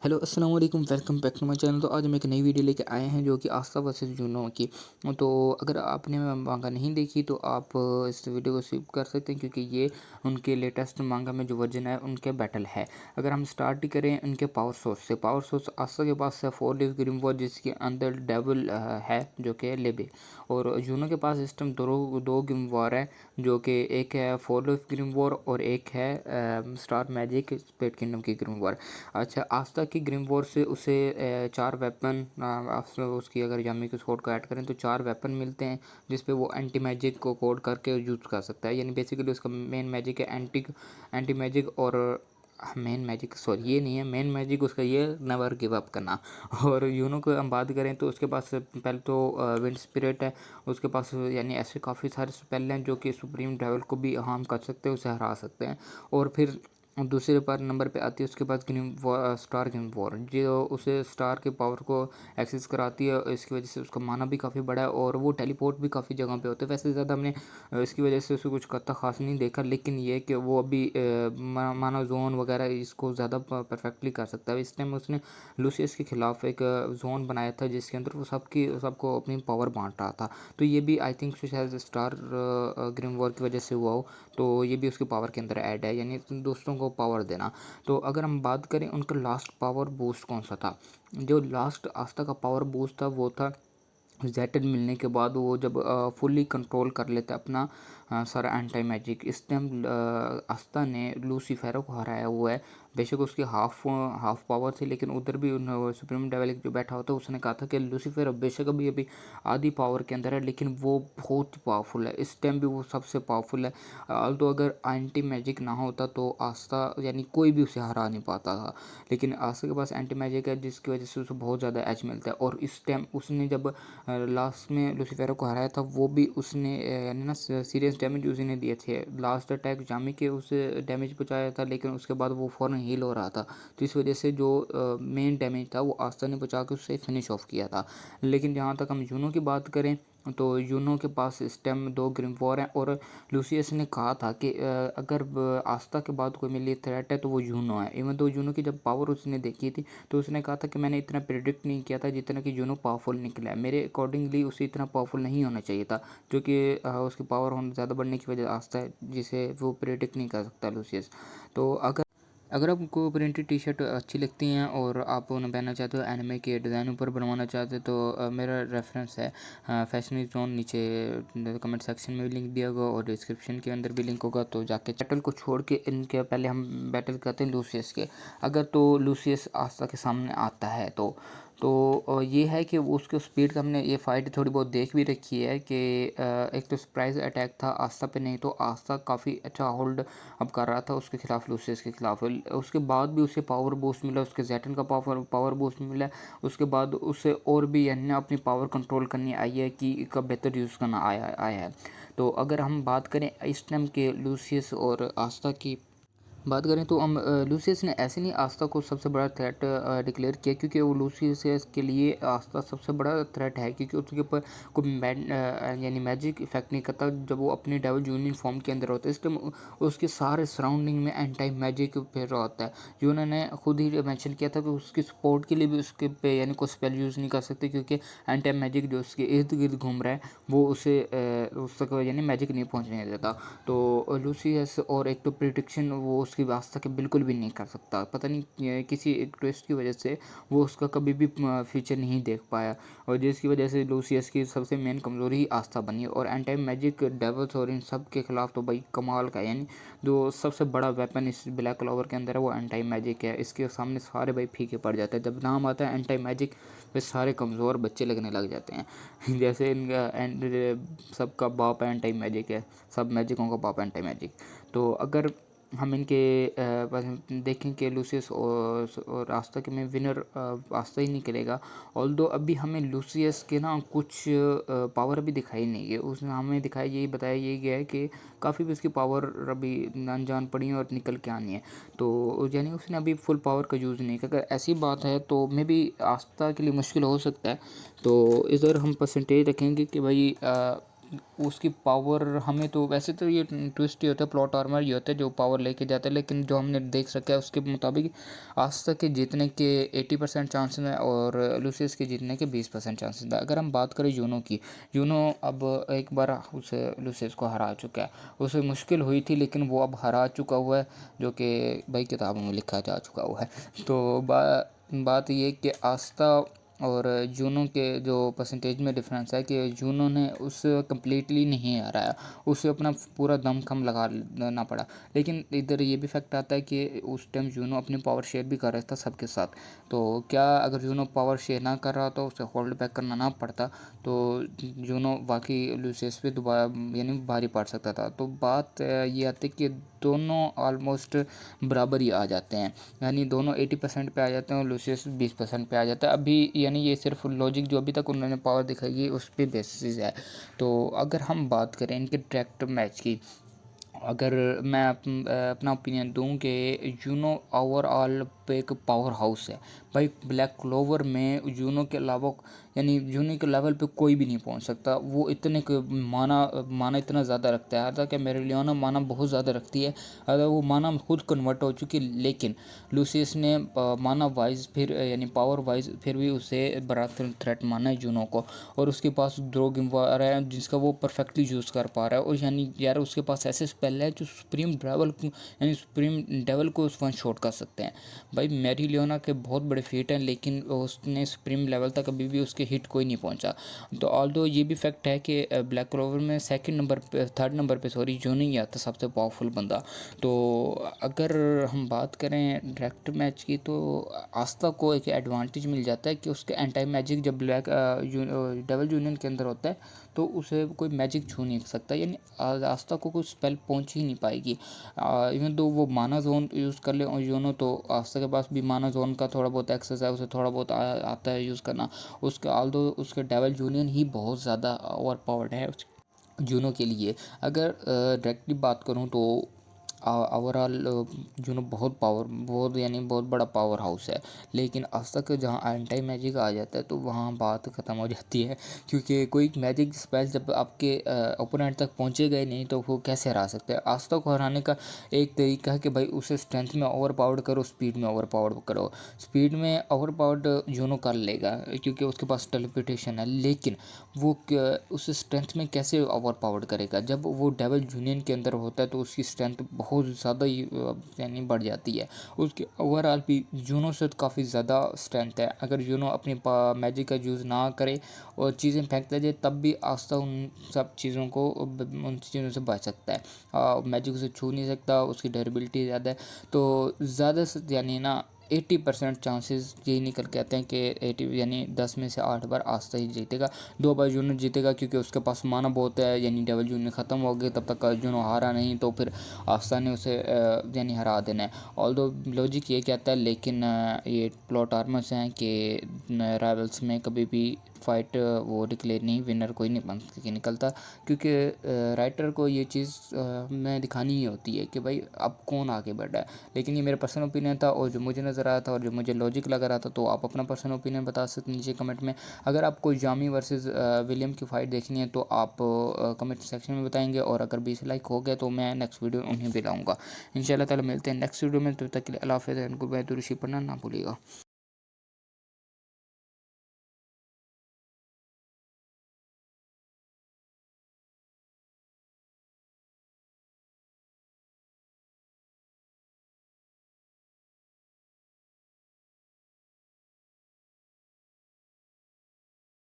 Hello अस्सलाम वालेकुम, welcome back to my channel. तो आज हम एक नई वीडियो लेके आए हैं जो कि आस्था वर्सेस जूनो की। तो अगर आपने मांगा नहीं देखी तो आप इस वीडियो को स्किप कर सकते हैं, क्योंकि ये उनके लेटेस्ट मांगा में जो वर्जन है उनके बैटल है। अगर हम स्टार्ट ही करें उनके पावर सोर्स से, पावर सोर्स आस्था के पास है 4 लिव ग्रीम वॉर, जिसके अंदर डेविल है जो कि लेबे, और जूनो के पास इस टाइम दो ग्रीम वॉर है, जो कि एक है 4 लिव ग्रीम वॉर और एक है स्टार मैजिक स्पेड किंगडम की ग्रीम वॉर। अच्छा, आस्था की ग्रिम वॉर से उसे 4 वेपन, उसकी अगर यामी के कोड को ऐड करें तो 4 वेपन मिलते हैं, जिस पे वो एंटी मैजिक को कोड करके यूज़ कर सकता है। यानी बेसिकली उसका मेन मैजिक है एंटी मैजिक, और मेन मैजिक सॉरी ये नहीं है, मेन मैजिक उसका ये नेवर गिव अप करना। और यूनो को हम बात करें तो उसके पास पहले तो विंड स्पिरिट है, उसके पास यानी ऐसे काफ़ी सारे स्पेल हैं जो कि सुप्रीम डेविल को भी हार्म कर सकते हैं, उसे हरा सकते हैं। और फिर दूसरे पर नंबर पे आती है उसके पास स्टार ग्रीम वॉर, जो उसे स्टार के पावर को एक्सेस कराती है। इसकी वजह से उसका माना भी काफ़ी बड़ा है और वो टेलीपोर्ट भी काफ़ी जगह पे होते हैं। वैसे ज़्यादा हमने इसकी वजह से उसे कुछ करता खास नहीं देखा, लेकिन ये कि वो अभी माना जोन वगैरह इसको ज़्यादा परफेक्टली कर सकता है। इस टाइम उसने लूसियस के खिलाफ एक जोन बनाया था, जिसके अंदर वो सबको अपनी पावर बांट रहा था। तो ये भी आई थिंक शायद स्टार ग्रीम वॉर की वजह से हुआ हो, तो ये भी उसकी पावर के अंदर ऐड है, यानी दोस्तों को पावर देना। तो अगर हम बात करें उनका लास्ट पावर बूस्ट कौन सा था, जो लास्ट आस्था का पावर बूस्ट था वो था जेटन मिलने के बाद। वो जब फुल्ली कंट्रोल कर लेता है अपना सारा एंटी मैजिक। इस टाइम आस्था ने लूसीफेरो को हराया हुआ है। बेशक उसकी हाफ पावर थी, लेकिन उधर भी सुप्रीम डेविल जो बैठा होता है उसने कहा था कि लूसीफेरो बेशक अभी आधी पावर के अंदर है, लेकिन वो बहुत पावरफुल है। इस टाइम भी वो सबसे पावरफुल है। तो अगर एंटी मैजिक ना होता तो आस्था यानी कोई भी उसे हरा नहीं पाता था, लेकिन आस्था के पास एंटी मैजिक है, जिसकी वजह से उसे बहुत ज़्यादा एज मिलता है। और इस टाइम उसने जब लास्ट में लूसीफेरो को हराया था, वो भी उसने यानी ना सीरियस डैमेज उसी ने दिए थे। लास्ट अटैक जामी के उसे डैमेज पहुंचाया था, लेकिन उसके बाद वो फ़ौरन हील हो रहा था, तो इस वजह से जो मेन डैमेज था वो आस्था ने बचा के उससे फिनिश ऑफ किया था। लेकिन जहाँ तक हम यूनो की बात करें तो यूनो के पास इस टाइम 2 ग्रीम वॉर हैं, और लूसियस ने कहा था कि अगर आस्था के बाद कोई मेरे लिए थ्रेट है तो वो यूनो है। इवन तो यूनो की जब पावर उसने देखी थी तो उसने कहा था कि मैंने इतना प्रिडिक्ट नहीं किया था जितना कि यूनो पावरफुल निकला है, मेरे अकॉर्डिंगली उसे इतना पावरफुल नहीं होना चाहिए था, जो कि उसकी पावर होने ज़्यादा बढ़ने की वजह आस्था है, जिसे वो प्रिडिक्ट नहीं कर सकता लूसियस। तो अगर आपको प्रिंटेड टी शर्ट अच्छी लगती हैं और आप उन्हें पहनना चाहते हो, एनिमे के डिज़ाइन ऊपर बनवाना चाहते हो, तो मेरा रेफरेंस है फैशन इज जोन। नीचे कमेंट सेक्शन में भी लिंक दिया होगा और डिस्क्रिप्शन के अंदर भी लिंक होगा, तो जाके बैटल को छोड़ के इनके पहले हम बैटल करते हैं लूसियस के। अगर तो लूसियस आस्था के सामने आता है तो ये है कि वो उसके स्पीड का हमने ये फ़ाइट थोड़ी बहुत देख भी रखी है कि एक तो सरप्राइज़ अटैक था आस्था पे, नहीं तो आस्था काफ़ी अच्छा होल्ड अब कर रहा था उसके खिलाफ, लूसियस के खिलाफ। उसके बाद भी उसे पावर बूस्ट मिला, उसके जेटन का पावर बूस्ट मिला। उसके बाद उसे और भी यानी ना अपनी पावर कंट्रोल करनी आई है कि का बेहतर यूज़ करना आया है। तो अगर हम बात करें इस टाइम के लूसियस और आस्था की बात करें, तो हम लूसियस ने ऐसे नहीं आस्था को सबसे बड़ा थ्रेट डिक्लेयर किया, क्योंकि वो लूसियस के लिए आस्था सबसे बड़ा थ्रेट है, क्योंकि उसके ऊपर कोई यानी मैजिक इफेक्ट नहीं करता जब वो अपनी डेविल यूनियन फॉर्म के अंदर होता है। इस टाइम उसके सारे सराउंडिंग में एंटी मैजिक फिर रहा होता है, जो उन्होंने खुद ही मेंशन किया था कि उसकी सपोर्ट के लिए भी उसके पे यानी कोई स्पेल यूज़ नहीं कर सकते, क्योंकि एंटी मैजिक जो उसके इर्द गिर्द घूम रहा है वो उस तक यानी मैजिक नहीं पहुँचने देता। तो लूसियस और एक तो प्रिडिक्शन वो उसकी वास्ता के बिल्कुल भी नहीं कर सकता, पता नहीं किसी एक ट्विस्ट की वजह से वो उसका कभी भी फ्यूचर नहीं देख पाया, और जिसकी वजह से लूसियस की सबसे मेन कमज़ोरी ही आस्था बनी। और एंटी मैजिक डेवल्स और इन सब के खिलाफ तो भाई कमाल का, यानी जो सबसे बड़ा वेपन इस ब्लैक क्लोवर के अंदर है वो एंटी मैजिक है। इसके सामने सारे भाई फीके पड़ जाते हैं, जब नाम आता है एंटी मैजिक पे सारे कमज़ोर बच्चे लगने लग जाते हैं। जैसे इनका सबका बाप एंटी मैजिक है, सब मैजिकों का बाप एंटी मैजिक। तो अगर हम इनके बस देखें कि लूसियस और आस्था के में विनर आस्था ही निकलेगा। ऑल्दो अभी हमें लूसियस के ना कुछ पावर अभी दिखाई नहीं है, उसने हमें दिखाया यही बताया यही गया है कि काफ़ी भी उसकी पावर अभी अनजान पड़ी है और निकल के आनी है, तो यानी उसने अभी फुल पावर का यूज़ नहीं किया। अगर ऐसी बात है तो मे बी आस्था के लिए मुश्किल हो सकता है। तो इधर हम परसेंटेज रखेंगे कि भाई उसकी पावर हमें तो वैसे तो ये ट्विस्ट ही होता है, प्लॉट आर्मर ये होता है जो पावर लेके जाता है, लेकिन जो हमने देख रखा है उसके मुताबिक आज तक के जीतने के 80% चांसेस हैं और लूसियस के जीतने के 20% चांसेस हैं। अगर हम बात करें यूनो की, यूनो अब एक बार उस लूसियस को हरा चुका है। उसे मुश्किल हुई थी लेकिन वो अब हरा चुका हुआ है, जो कि भाई किताबों में लिखा जा चुका हुआ है। तो बात ये कि आस्था और जूनो के जो परसेंटेज में डिफरेंस है कि जूनो ने उस कम्प्लीटली नहीं हराया, उसे अपना पूरा दमखम लगाना पड़ा। लेकिन इधर ये भी फैक्ट आता है कि उस टाइम जूनो अपनी पावर शेयर भी कर रहा था सबके साथ। तो क्या अगर जूनो पावर शेयर ना कर रहा तो उसे होल्ड बैक करना ना पड़ता तो जूनो बाकी लूसियस पे दोबारा यानी भारी पड़ सकता था। तो बात ये आती है कि दोनों ऑलमोस्ट बराबर ही आ जाते हैं, यानी दोनों 80% पे आ जाते हैं और लूसियस 20% पे आ जाता है अभी। यानी ये सिर्फ लॉजिक जो अभी तक उन्होंने पावर दिखाई है उस पे बेसिस है। तो अगर हम बात करें इनके डायरेक्ट मैच की, अगर मैं अपना ओपिनियन दूं कि यूनो ओवरऑल पे एक पावर हाउस है भाई। ब्लैक क्लोवर में यूनो के अलावा यानी यूनो के लेवल पे कोई भी नहीं पहुंच सकता। वो इतने माना इतना ज़्यादा रखता है, हालांकि मेरिलियाना माना बहुत ज़्यादा रखती है, अगर वो माना खुद कन्वर्ट हो चुकी है। लेकिन लूसियस ने माना वाइज फिर यानी पावर वाइज फिर भी उसे बड़ा थ्रेट माना है यूनो को, और उसके पास दो गिम्वार है जिसका वो परफेक्टली यूज़ कर पा रहा है। और यानी यार उसके पास ऐसे स्पेल है जो सुप्रीम डेवल को यानी सुप्रीम डेवल को वन शॉट कर सकते हैं। भाई मेरिलियोना के बहुत बड़े फीट हैं लेकिन उसने सुप्रीम लेवल तक अभी भी उसके हिट कोई नहीं पहुंचा। तो ऑल्दो ये भी फैक्ट है कि ब्लैक क्लोवर में थर्ड नंबर पे जो नहीं आता सबसे पावरफुल बंदा। तो अगर हम बात करें डायरेक्ट मैच की तो आस्था को एक एडवांटेज मिल जाता है कि उसके एंटी मैजिक जब ब्लैक डेवल यूनियन के अंदर होता है तो उसे कोई मैजिक छू नहीं सकता, यानी आस्था को कोई स्पेल पहुंच ही नहीं पाएगी। इवन तो वो माना जोन यूज़ कर ले यूनो तो आस्था के पास भी माना जोन का थोड़ा बहुत एक्सेस है, उसे थोड़ा बहुत आता है यूज़ करना। उसके ऑल्दो उसके डेवल यूनियन ही बहुत ज़्यादा ओवर पावर्ड है जूनो के लिए। अगर डायरेक्टली बात करूँ तो ओवरऑल जूनो बहुत यानी बहुत बड़ा पावर हाउस है। लेकिन आज तक जहाँ एंटी मैजिक आ जाता है तो वहाँ बात ख़त्म हो जाती है, क्योंकि कोई मैजिक स्पेल जब आपके ओपोनेंट तक पहुँचेगा ही नहीं तो वो कैसे हरा सकते हैं। आस्था को हराने का एक तरीका है कि भाई उसे स्ट्रेंथ में ओवर पावर्ड करो, स्पीड में ओवर पावर्ड करो। स्पीड में ओवर पावर्ड जूनो कर लेगा क्योंकि उसके पास टेलीपोर्टेशन है, लेकिन वो उस स्ट्रेंथ में कैसे ओवर पावर्ड करेगा। जब वो डेवल यूनियन के अंदर होता है तो उसकी स्ट्रेंथ बहुत ज़्यादा यानी बढ़ जाती है। उसके ओवरऑल भी जूनो से काफ़ी ज़्यादा स्ट्रेंथ है। अगर जूनो अपनी मैजिक का यूज़ ना करे और चीज़ें फेंकता जाए तब भी आस्था उन सब चीज़ों को उन चीज़ों से बच सकता है। मैजिक उसे छू नहीं सकता, उसकी ड्यूरेबिलिटी ज़्यादा है। तो ज़्यादा से यानी ना 80% चांसेस यही निकल के आते हैं कि 80 यानी 10 में से 8 बार आस्था ही जीतेगा। 2 बार जूनो जीतेगा क्योंकि उसके पास माना बहुत है, यानी डेवल जूनियर ख़त्म हो गए तब तक जूनो हारा नहीं तो फिर आस्था ने उसे यानी हरा देना है। ऑल्दो लॉजिक ये कहता है, लेकिन ये प्लॉट आर्मर्स हैं कि राइवल्स में कभी भी फाइट वो डिक्लेयर नहीं, विनर कोई नहीं बन के निकलता, क्योंकि राइटर को ये चीज़ में दिखानी ही होती है कि भाई अब कौन आगे बढ़ रहा है। लेकिन ये मेरा पर्सनल ओपिनियन था और जो मुझे नज़र आया था और जो मुझे लॉजिक लग रहा था। तो आप अपना पर्सनल ओपिनियन बता सकते हैं नीचे कमेंट में। अगर आपको जामी वर्सेस विलियम की फ़ाइट देखनी है तो आप कमेंट सेक्शन में बताएंगे, और अगर 20 लाइक हो गए तो मैं नेक्स्ट वीडियो उन्हें भी लाऊंगा। इंशाल्लाह ताला मिलते हैं नेक्स्ट वीडियो में, तब तक के लिए अल्लाह हाफ़िज़। इनको बेहतरीन पढ़ना ना भूलिएगा।